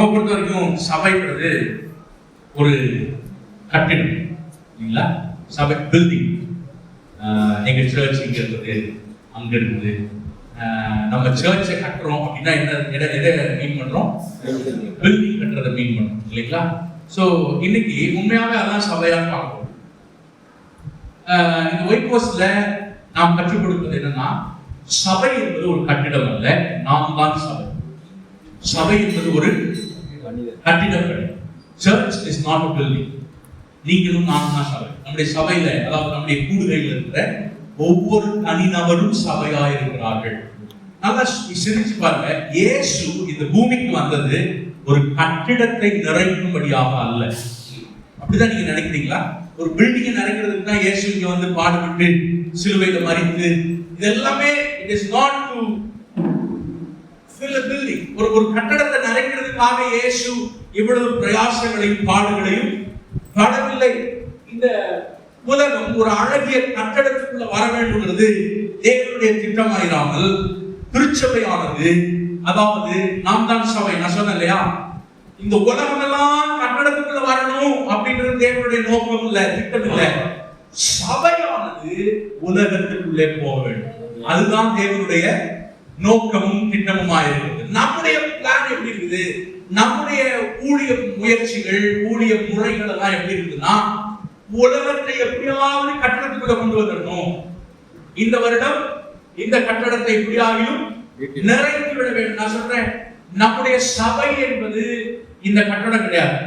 நம்ம பொறுத்த வரைக்கும் சபைன்றது ஒரு கட்டிடம் இல்லைங்களா? சபை பில்டிங். எங்க சர்ச் இங்க இருக்குது, அங்க இருக்குது. நம்ம சர்ச்சை கட்டுறோம் அப்படின்னா என்ன எதை மீன் பண்றோம்? பில்டிங் கட்டுறதை மீன் பண்றோம் இல்லைங்களா? ஸோ இன்னைக்கு உண்மையாவே அதான் சபையா பார்க்கிறோம். இந்த ஒயிட் ஹவுஸ்ல நாம் கற்றுக் கொடுப்பது என்னன்னா, சபை என்பது ஒரு கட்டிடம் அல்ல, நாம் தான் சபை. சபை என்பது ஒரு கட்டிடம் கிடையாது. Church is not a building. நீங்களும் நானும் தான் சபை. நம்முடைய சபையில, அதாவது நம்முடைய கூடுகையில் இருக்கிற ஒவ்வொரு தனிநபரும் சபையா இருக்கிறார்கள். நல்லா சிந்திச்சு பாருங்க, இயேசு இந்த பூமிக்கு வந்தது ஒரு கட்டிடத்தை நிறைக்கும்படியாக அல்ல. அப்படிதான் நீங்க நினைக்கிறீங்களா? ஒரு பில்டிங்கை நிறைக்கிறதுக்கு தான் இயேசு இங்க வந்து பாடுபட்டு சிலுவையில மரித்து, இது எல்லாமே it is not to fill a building. ஒரு கட்டடத்தை நிறைக்கிறதுக்காக இயேசு இவ்வளவு பிரயாசங்களையும் பாடுகளையும் படவில்லை. இந்த உலகம் ஒரு அழகிய கட்டடத்துக்குள்ள வர வேண்டும்ங்கிறது தேவனுடைய திட்டமாயிராமல், திருச்சபையானது, அதாவது நாம் தான் சபை. நான் சொன்னேன் இல்லையா, இந்த உலகம் எல்லாம் கட்டடத்துக்குள்ள வரணும் அப்படின்றது தேவனுடைய நோக்கம் இல்ல, திட்டம் இல்ல. சபையானது உலகத்துக்குள்ளே போக வேண்டும். அதுதான் தேவனுடைய நோக்கமும் திட்டமுமா இருக்குது. நம்முடைய பிளான் எப்படி இருக்குது? நம்முடைய ஊழிய முயற்சிகள், ஊழிய முறைகள் எல்லாம் எப்படி இருக்குதுன்னா, உலகத்தை எப்படியாவது கட்டடத்துக்குள்ள கொண்டு வந்துடணும். இந்த வருடம் இந்த கட்டடத்தை எப்படியாகிலும் நிறைத்து விட வேண்டும். நான் சொல்றேன், நம்முடைய சபை என்பது இந்த கட்டடம் கிடையாது.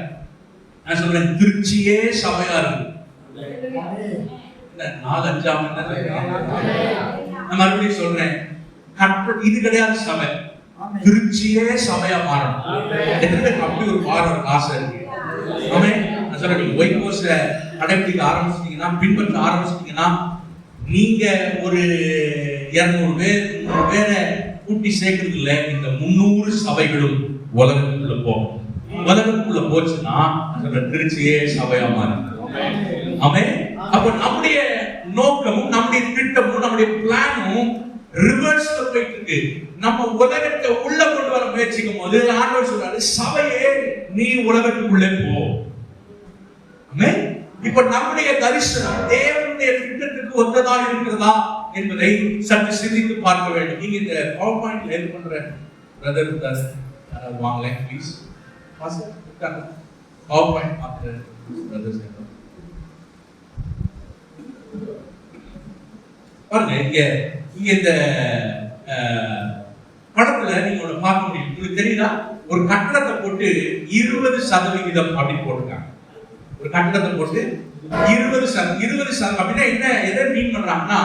நான் சொல்றேன், திருச்சியே சபையா இருக்கு. 4-5 நான் மறுபடியும் சொல்றேன், இது கிடையாது சபை. திருச்சியே சபையா மாறணும். அப்படி ஒரு மாற ஆசை இருக்கு. நான் சொல்றேன், நீங்க ஒயிட் ஹவுஸ கடைபிடிக்க ஆரம்பிச்சிட்டீங்கன்னா, பின்பற்ற ஆரம்பிச்சிட்டீங்கன்னா, நீங்க ஒரு 200 பேர் 300 பேரை கூட்டி சேர்க்கறது இல்ல, இந்த 300 சபைகளும் உலகத்துக்குள்ள போகும். உலகத்துக்குள்ள போச்சுன்னா திருச்சியே சபையா மாறும். ஆமென். அப்ப நம்முடைய நோக்கமும் நம்முடைய திட்டமும் நம்முடைய பிளானும் ரிவர்ஸ்ல போயிட்டு இருக்கு. நம்ம உலகத்தை உள்ள கொண்டு வர முயற்சிக்கும் போது ஆண்டவர் சொல்றாரு, சபையே நீ உலகத்துக்குள்ளே போ. ஆமென். இப்ப நம்முடைய தரிசனம் தேவனுடைய திட்டத்துக்கு ஒத்ததா இருக்கிறதா என்பதை சற்று சிந்தித்து பார்க்க வேண்டும். நீங்க இந்த பவர் பாயிண்ட்ல ஹெல்ப் பண்ற பிரதர் வாங்களே ப்ளீஸ். பாஸ்டர் பவர் பாயிண்ட் பார்க்குற பிரதர்ஸ் பாருங்க. இங்க இந்த படத்துல நீங்க ஒண்ணு பார்க்க முடியும். உங்களுக்கு தெரியுதா, ஒரு கட்டடத்தை போட்டு 20% அப்படின்னு போட்டிருக்காங்க. ஒரு கட்டடத்தை போட்டு 20% அப்படின்னா என்ன, எதை மீன் பண்றாங்கன்னா,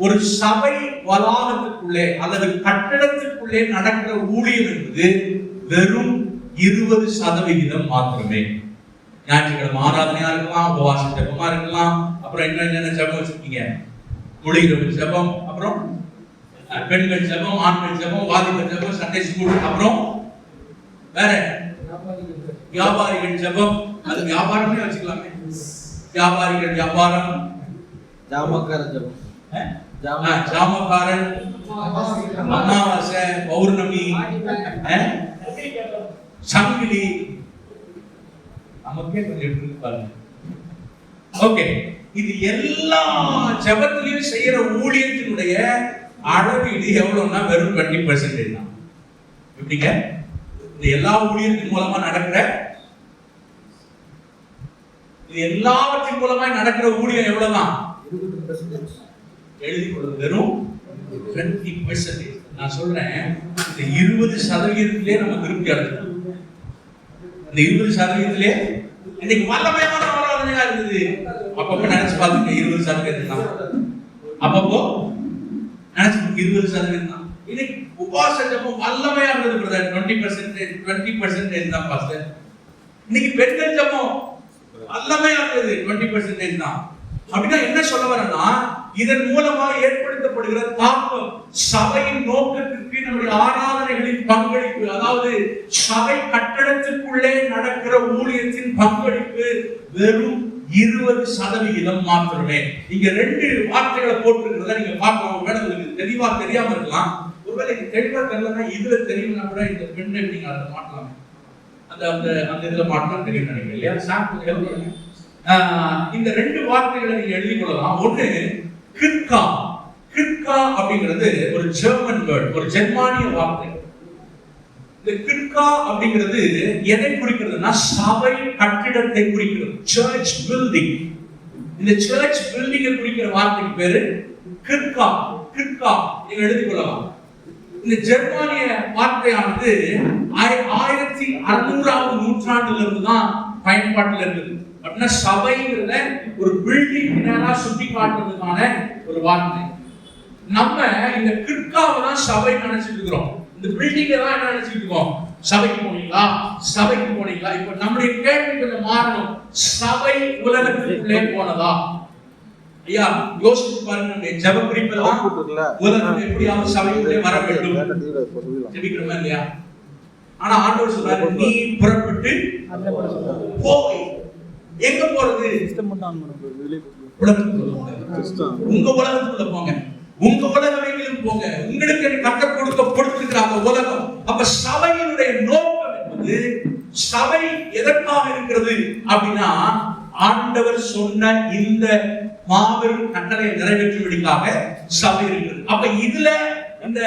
ஒரு சபை வளாகத்துக்குள்ளே அல்லது கட்டடத்துக்குள்ளே நடக்கிற ஊழியம் என்பது வெறும் 20% மாத்திரமே. ஞாயிற்றுக்கிழமை ஆராதனையா இருக்கலாம், உபவாச ஜெபமா இருக்கலாம், அப்புறம் என்னென்ன ஜெபம் வச்சிருக்கீங்க, மொழிகிறவன் ஜெபம், அப்புறம் பெண்கள் ஜெபம், ஆண்கள் ஜெபம், வாலிப ஜெபம், சண்டே ஸ்கூல், அப்புறம் வேற வியாபாரிகள் ஜெபம். அது வியாபாரமே வச்சுக்கலாமே. வியாபாரிகள் வியாபாரம், ஜாமக்காரன் ஜெபம், ஜாமக்காரன், அமாவாசை, பௌர்ணமி, சங்கிலி, நமக்கே கொஞ்சம் எப்படி பாருங்க. ஓகே, இது எல்லா ஜெபத்திலையும் செய்யற ஊழியத்தினுடைய அளவீடு எவ்வளவுன்னா வெறும் 20% தான். எப்படிங்க? இந்த எல்லா ஊழியத்தின் மூலமா நடக்கிற, இது எல்லாவற்றின் மூலமா நடக்கிற ஊழியம் எவ்வளவுதான்? எழுதி கொடுத்து வெறும் 20%. நான் சொல்றேன், இந்த 20%லே நம்ம திருப்தி அடைஞ்சிட்டோம். இந்த 20%லே இன்னைக்கு வல்லமையான ஆராதனையா இருக்குது. அப்பப்போ நினைச்சு பாத்துங்க, 20% தான். அப்பப்போ நினைச்சு 20% தான். இன்னைக்கு உபவாச ஜெபம் வல்லமையா இருந்தது பிரதர், 20% தான் பாஸ்டர். இன்னைக்கு பெண்கள் ஜெபம் வல்லமையா இருந்தது, 20% தான். அப்படின்னா என்ன சொல்ல வரேன்னா, இதன் மூலமா ஏற்படுத்தப்படுகிற தாக்கம், சபையின் நோக்கத்திற்கு நம்முடைய ஆராதனைகளின் பங்களிப்பு, அதாவது சபை கட்டடத்திற்குள்ளே நடக்கிற ஊழியத்தின் பங்களிப்பு வெறும் 20% மாத்திரமே. இங்க 2 வார்த்தைகளை போட்டுருக்கிறத நீங்க பார்க்கலாம். ஒருவேளை உங்களுக்கு தெளிவா தெரியாம இருக்கலாம். ஒருவேளை தெளிவா தெரியலன்னா இதுல தெரியும்னா கூட இந்த பெண்ணை நீங்க அதை மாட்டலாம். அந்த அந்த அந்த இதுல மாற்றம் தெரியும் நினைக்கிறேன் இல்லையா? சாம்பிள் இந்த ரெண்டு வார்த்தைகளை நீங்க எழுதி கொள்ளலாம். ஒண்ணு கிர்கா. கிர்கா அப்படிங்கிறது ஒரு ஜெர்மன் வேர்ட், ஒரு ஜெர்மானிய வார்த்தை. இந்த கிர்கா அப்படிங்கிறது எதை குறிக்கிறதுனா சபை கட்டிடத்தை குறிக்கிறது. Search building. இந்த சர்ச் பில்டிங்கை குறிக்கிற வார்த்தைக்கு பேரு கிர்கா. கிர்கா நீங்க எழுதி கொள்ளலாம். இந்த ஜெர்மானிய வார்த்தையானது 1600ஆவது நூற்றாண்டுல இருந்து தான் பயன்பாட்டில் இருக்குது. அப்படின்னா சபைங்கிறத ஒரு பில்டிங் நேரா சுட்டி காட்டுறதுக்கான ஒரு வார்த்தை. நம்ம இந்த கிர்காவை தான் சபை நினைச்சிட்டு இருக்கிறோம். இந்த பில்டிங்கை தான் என்ன நினைச்சிட்டு இருக்கோம்? சபைக்கு போனீங்களா, சபைக்கு போனீங்களா? இப்ப நம்முடைய கேள்வி கொஞ்சம் மாறணும். சபை உலகத்துக்குள்ளே போனதா? ஐயா யோசிச்சு பாருங்க. நம்ம ஜெப குறிப்பெல்லாம் உலகம் எப்படியாவது சபைக்குள்ளே வர வேண்டும் ஜெபிக்கிறோமா இல்லையா? ஆனா ஆண்டவர் சொல்றாரு, நீ புறப்பட்டு போய். எங்க போறது? உங்க உலகத்துக்குள்ள போங்க. உங்க உலகம் போங்க. உங்களுக்கு கர்த்தர் கொடுத்திருக்கிற அந்த உலகம். அப்ப சபையினுடைய நோக்கம் என்பது, சபை எதற்காக இருக்கிறது அப்படின்னா, ஆண்டவர் சொன்ன இந்த மாபெரும் கட்டளையை நிறைவேற்றுவதற்காக சபை இருக்கிறது. அப்ப இதுல இந்த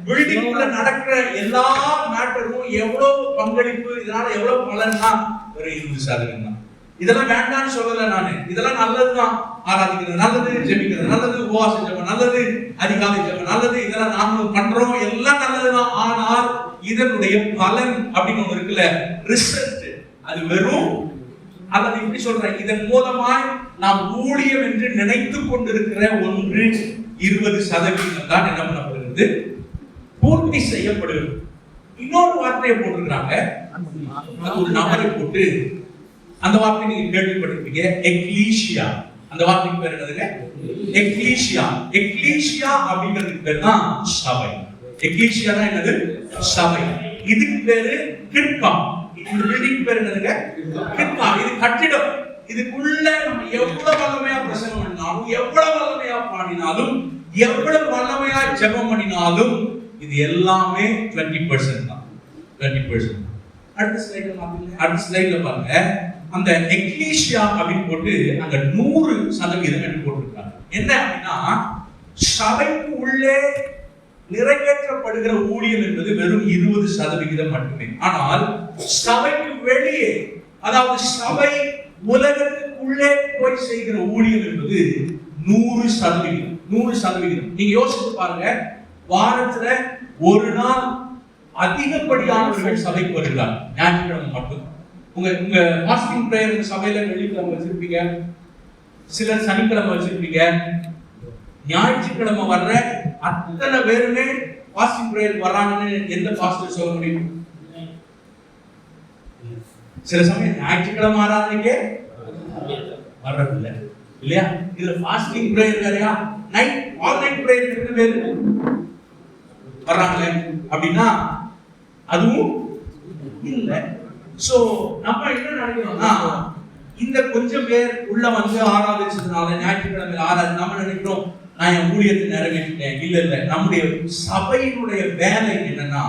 பில்டிங்ல நடக்கிற எல்லா மேட்டரும் எவ்வளவு பங்களிப்பு, இதனால எவ்வளவு பலன்னா ஒரு 20% தான். இதெல்லாம் வேண்டாம்னு சொல்லல நானு. இதெல்லாம் நல்லதுதான். ஆராதிக்கிறது நல்லது, ஜெபிக்கிறது நல்லது, உபவாசம் ஜெபம் நல்லது, அதிகாலை ஜெபம் நல்லது, இதெல்லாம் நாம பண்றோம், எல்லாம் நல்லதுதான். ஆனால் இதனுடைய பலன் அப்படின்னு ஒண்ணு இருக்குல்ல, ரிசல்ட், அது வெறும், அல்லது இப்படி சொல்றேன், இதன் மூலமாய் நாம் ஊழியம் என்று நினைத்துக் கொண்டிருக்கிற ஒன்று 20% தான் என்ன பண்ணப்படுகிறது, பூர்த்தி செய்யப்படுகிறது. இன்னொரு வார்த்தையை போட்டிருக்கிறாங்க, ஒரு நபரை போட்டு, அந்த வார்த்தை நீங்க கேள்விப்பட்டிருப்பீங்க, எக்லீசியா. அந்த வார்த்தைக்கு பேர் என்னதுங்க? எக்லீசியா. எக்லீசியா அப்படிங்கிறதுக்கு பேர் தான் சபை. எக்லீசியா தான் என்னது? சபை. இதுக்கு பேரு கிர்கா. இந்த பில்டிங் பேர் என்னதுங்க? கிர்கா. இது கட்டிடம். இதுக்குள்ள நம்ம எவ்வளவு வல்லமையா பிரசங்கம் பண்ணினாலும், எவ்வளவு வல்லமையா பாடினாலும், எவ்வளவு வல்லமையா ஜெபம் பண்ணினாலும், இது எல்லாமே 20% தான். 20%. அடுத்த ஸ்லைட்ல பாருங்க. அந்த எக்லீசியா அப்படின்னு போட்டு அங்க 100% என்று போட்டிருக்காங்க. என்ன அப்படின்னா, சபைக்கு உள்ளே நிறைவேற்றப்படுகிற ஊழியம் என்பது வெறும் 20% மட்டுமே. ஆனால் சபைக்கு வெளியே, அதாவது சபை உலகத்துக்குள்ளே போய் செய்கிற ஊழியம் என்பது 100%. 100%. நீங்க யோசிச்சு பாருங்க, வாரத்துல ஒரு நாள் அதிகப்படியானவர்கள் சபைக்கு வருகிறார், ஞாயிற்றுக்கிழமை மட்டும். உங்க ஃபாஸ்டிங் பிரேயர் உங்க சபையில வெள்ளிக்கிழமை வச்சிருப்பீங்க, சிலர் சனிக்கிழமை வச்சிருப்பீங்க. ஞாயிற்றுக்கிழமை வர்ற அத்தனை பேருமே ஃபாஸ்டிங் பிரேயர் வர்றாங்கன்னு எந்த பாஸ்டர் சொல்ல முடியும்? சில சமயம் ஞாயிற்றுக்கிழமை ஆராதனைக்கே வர்றதில்லை இல்லையா? இதுல ஃபாஸ்டிங் பிரேயர் வேறையா, நைட் ஆல் நைட் பிரேயர் எத்தனை பேர் வர்றாங்களே அப்படின்னா அதுவும் இல்ல. சோ நம்ம என்ன நினைக்கிறோம்னா, இந்த கொஞ்சம் பேர் உள்ள வந்து ஆராதிச்சதுனால, ஞாயிற்றுக்கிழமை ஆராதனை, நம்ம நினைக்கிறோம் நான் என் ஊழியத்தை நிறைவேற்றிட்டேன். இல்ல இல்ல, நம்முடைய சபையினுடைய வேலை என்னன்னா,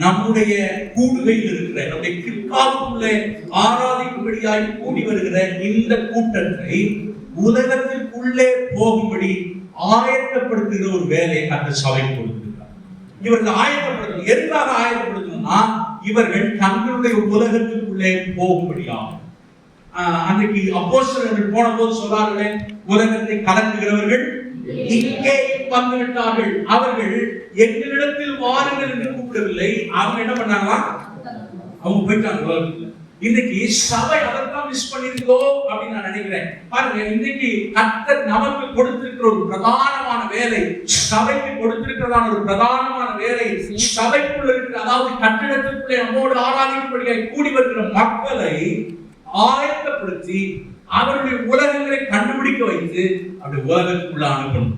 நம்முடைய கூடுகையில் இருக்கிற, நம்முடைய கிர்காவுக்குள்ளே ஆராதிக்கும்படியாய் கூடி வருகிற இந்த கூட்டத்தை உலகத்திற்குள்ளே போகும்படி ஆயத்தப்படுத்துகிற ஒரு வேலையை அந்த சபை கொடுத்திருக்கிறார். இவர்கள் ஆயத்தப்படுத்த, எதுக்காக ஆயத்தப்படுத்தணும்னா, இவர்கள் தங்களுடைய உலகத்துக்குள்ளே போகும்படியாகும். அன்றைக்கு அப்போஸ்தலர்கள் போன போது சொல்றார்களே, உலகத்தை கலக்குகிறவர்கள் இங்கே வந்து விட்டார்கள். அவர்கள் எங்களிடத்தில் வாருங்கள் என்று கூப்பிடவில்லை. அவங்க என்ன பண்ணாங்களா? அவங்க போயிட்டாங்க. இன்னைக்கு சபை அதற்காக மிஸ் பண்ணிருக்கோ அப்படின்னு நான் நினைக்கிறேன். பாருங்க, இன்னைக்கு கர்த்தர் நமக்கு கொடுத்திருக்கிற ஒரு பிரதானமான வேலை, சபைக்கு கொடுத்திருக்கிறதான ஒரு பிரதானமான வேலை, சபைக்குள்ள இருக்கிற, அதாவது கட்டிடத்திற்குள்ளே நம்மோடு ஆராதிக்கும்படியாய் கூடி வருகிற மக்களை ஆயத்தப்படுத்தி அவருடைய உலகங்களை கண்டுபிடிக்க வைத்து அப்படி உலகத்துக்குள்ள அனுப்பணும்.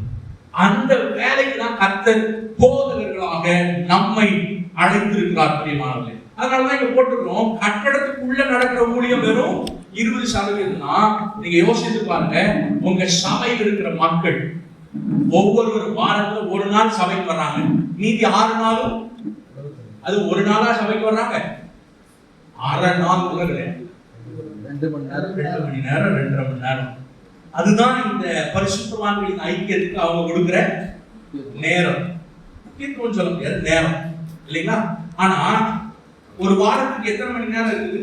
அந்த வேலைக்கு தான் கர்த்தர் போதகர்களாக நம்மை அழைத்திருக்கிறார் பிரியமானவர்களே. அதனாலதான் இங்க போட்டுக்கிறோம், கட்டடத்துக்குள்ள நடக்கிற ஊழியம் வெறும் 20%. நீங்க யோசித்து பாருங்க, உங்க சபையில் இருக்கிற மக்கள் ஒவ்வொரு வாரத்துல ஒரு நாள் சபைக்கு வர்றாங்க, மீதி 6 நாளும் அது ஒரு நாளா சபைக்கு வர்றாங்க. அரை நாள் கூட கிடையாது. 2 மணி நேரம், 2 மணி நேரம், 2.5 மணி நேரம். அதுதான் இந்த பரிசுத்தவான்களின் ஐக்கியத்துக்கு அவங்க கொடுக்கிற நேரம். முக்கியத்துவம் சொல்ல முடியாது, நேரம் இல்லைங்களா? ஆனா ஒரு வாரத்துக்கு எத்தனை மணி நேரம் இருக்குது?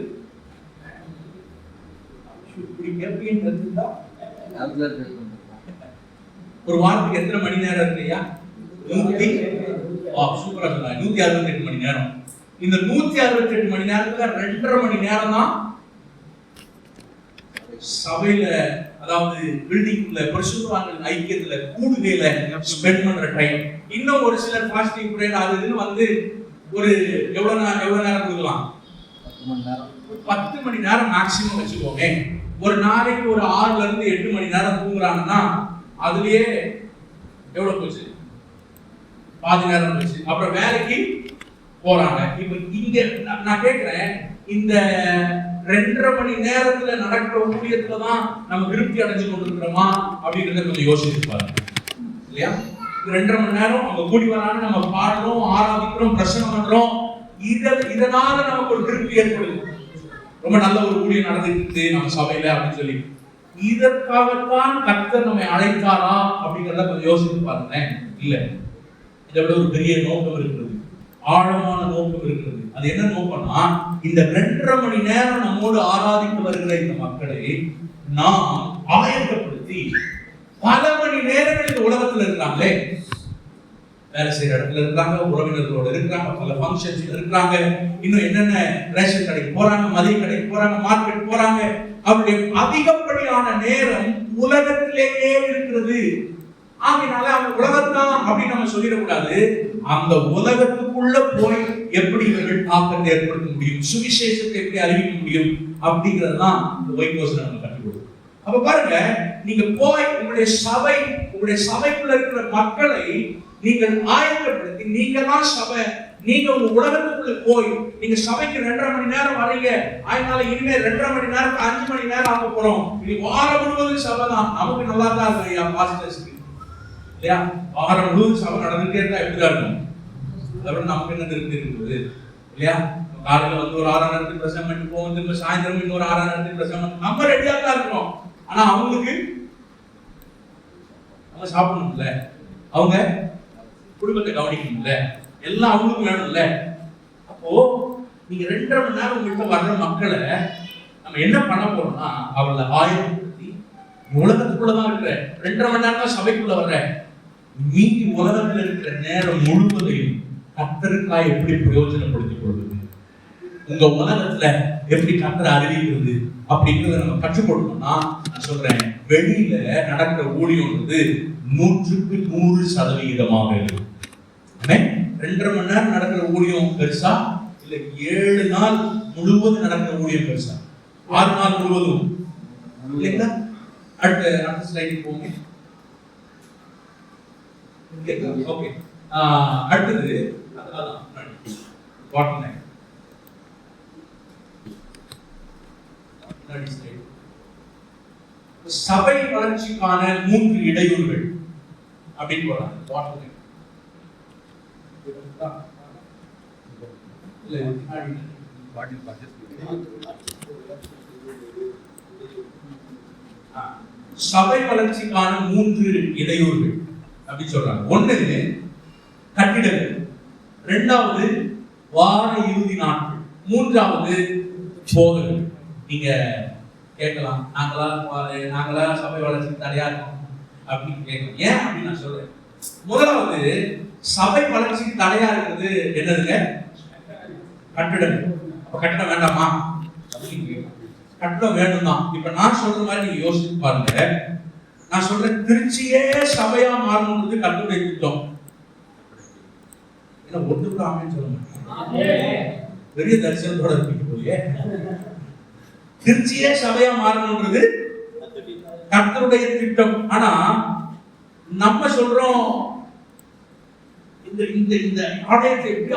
ஒரு வாரத்துக்கு எத்தனை மணி நேரம் இருக்குயா? 168 மணி நேரம். இந்த 168 மணி நேரத்துல 2.5 மணி நேரம் தான் சபையில, அதாவது பில்டிங்ல பரிசுத்தவான்கள் ஐக்கியத்துல கூடுகையில ஸ்பெண்ட் பண்ற டைம். இன்னும் ஒரு சிலர் ஃபாஸ்டிங் பிரேயர் அது இதுன்னு வந்து ஒரு எவ்வளவு நேரம் கொடுக்கலாம்? 10 மணி நேரம் மேக்ஸிமம் வச்சுக்கோங்க. ஒரு நாளைக்கு ஒரு 6ல இருந்து 8 மணி நேரம் தூங்குறாங்கன்னா அதுலயே எவ்வளவு போச்சு? பாதி நேரம் போச்சு. அப்புறம் வேலைக்கு போறாங்க. இப்ப இங்க நான் கேட்கிறேன், இந்த 2.5 மணி நேரத்துல நடக்கிற ஊழியத்துல தான் நம்ம திருப்தி அடைஞ்சு கொண்டிருக்கிறோமா அப்படிங்கறத கொஞ்சம் யோசிச்சு பாருங்க இல்லையா? 2.5 மணி நேரம் அவங்க கூடி வராங்க, நம்ம பாடுறோம், ஆராதிக்கிறோம், பிரசங்கம் பண்றோம். இதனால நமக்கு ஒரு திருப்தி ஏற்படுது. ரொம்ப நல்ல ஒரு ஊழியம் நடந்துருக்கு நம்ம சபையில அப்படின்னு சொல்லி. இதற்காகத்தான் கர்த்தர் நம்மை அழைத்தாரா அப்படிங்கறத கொஞ்சம் யோசிச்சு பாருங்க. இல்ல, இதை விட ஒரு பெரிய நோக்கம் இருக்கிறது, ஆழமான நோக்கம் இருக்கிறது. அது என்ன நோக்கம்னா, இந்த 2.5 மணி நேரம் நம்மோடு ஆராதித்து வருகிற இந்த மக்களை நாம் ஆயத்தப்படுத்தி, பல மணி நேரங்கள் இந்த உலகத்துல இருக்கிறாங்களே, வேலை செய்யற இடத்துல இருக்கிறாங்க, உறவினர்களோட இருக்கிறாங்க, பல ஃபங்க்ஷன்ஸ்ல இருக்கிறாங்க, இன்னும் என்னென்ன ரேஷன் கடைக்கு போறாங்க, மதிய கடைக்கு போறாங்க, மார்க்கெட் போறாங்க. அவருடைய அதிகப்படியான நேரம் உலகத்திலேயே இருக்கிறது. ஆகினால அவங்க உலகத்தான் அப்படின்னு நம்ம சொல்லிடக்கூடாது. அந்த உலகத்துக்குள்ள போய் எப்படி இவர்கள் தாக்கத்தை ஏற்படுத்த முடியும், சுவிசேஷத்தை எப்படி அறிவிக்க முடியும் அப்படிங்கறதுதான் இந்த ஒயிட் ஹவுஸ்ல நம்ம கற்றுக் கொடுக்கும். அப்ப பாருங்க, நீங்க போய் உங்களுடைய சபைக்குள்ள இருக்கிற மக்களை நீங்கள் ஆயத்தப்படுத்தி, நீங்க தான் சபை, நீங்க உங்க உலகத்துக்குள்ள போய் நீங்க சபைக்கு 2.5 மணி நேரம் வரீங்க. அதனால இனிமே 2.5 மணி நேரம் 5 மணி நேரம் ஆக போறோம். இது வாரம் முழுவதும் சபை தான், நமக்கு நல்லா தான் இருக்கு பாஸ்டர்ஸ்க்கு இல்லையா? வாரம் முழுவதும் சபை நடந்துட்டே இருந்தா எப்படிதான் இருக்கும்? அதோட நமக்கு என்ன திருப்தி இருக்குது இல்லையா? காலையில வந்து ஒரு 6 நேரத்துக்கு பிரசங்கம் பண்ணிட்டு போவோம், திரும்ப சாயந்தரம் இன்னொரு 6 நேரத்துக்கு பிரசங்கம். நம்ம ரெடியா தான் இருக்கிறோம். ஆனா அவங்களுக்கு அவங்க சாப்பிடணும்ல, அவங்க குடும்பத்தை கவனிக்கணும்ல, எல்லாம் அவங்களுக்கு வேணும்ல. அப்போ நீங்க 2.5 மணி நேரம் உங்கள்கிட்ட வர்ற மக்களை நம்ம என்ன பண்ண போறோம்னா, அவளை ஆயத்தப்படுத்தி, உலகத்துக்குள்ளதான் இருக்கிற 2.5 மணி நேரம் தான் சபைக்குள்ள வர்ற, மீதி உலகத்துல இருக்கிற நேரம் முழுவதையும் கர்த்தருக்காய் எப்படி பிரயோஜனப்படுத்திக் கொள்வது, உங்க உலகத்துல எப்படி கர்த்தரை அறிவிக்கிறது அப்படிங்கிறத நம்ம கற்றுக் கொடுக்கணும்னா, நான் சொல்றேன், வெளியில நடக்கிற ஊழியம்ன்றது 100% இருக்கு. 2.5 மணி நேரம் நடக்கிற ஊழியம் பெருசா, இல்ல 7 நாள் முழுவதும் நடக்கிற ஊழியம் பெருசா? 6 நாள் முழுவதும் இல்லைங்களா? அடுத்த ஸ்லைடு போங்க. ஓகே, அடுத்தது சபை வளர்ச்சிக்கான 3 இடையூறுகள் அப்படின்னு போறாங்க. சபை வளர்ச்சிக்கான 3 இடையூறுகள் அப்படி சொல்றாங்க. 1 கட்டிடங்கள், 2வது வார இறுதி நாட்கள், 3வது போதகர்கள். நீங்க கேட்கலாம், நாங்களா சபை வளர்ச்சிக்கு தடையா இருக்கோம் அப்படின்னு கேட்கலாம். ஏன் அப்படின்னு நான் சொல்றேன். முதலாவது, சபை வளர்ச்சிக்கு தடையா இருக்கிறது என்னதுங்க? கட்டிடம். கட்டிடம் வேண்டாமா? கட்டிடம் வேணும் தான். இப்ப நான் சொல்ற மாதிரி நீங்க யோசிச்சு பாருங்க. நான் சொல்றேன், திருச்சியே சபையா மாறணும்ன்றது கர்த்தருடைய திட்டம். ஏன்னா ஒன்றுக்கு ஆமென் சொல்ல மாட்டேன், பெரிய தரிசனத்தோட இருப்பீங்க போலயே. திருச்சியே சபையா மாறணும்ன்றது கர்த்தருடைய திட்டம். ஆனா நம்ம சொல்றோம், இந்த ஆலயத்தை எப்படி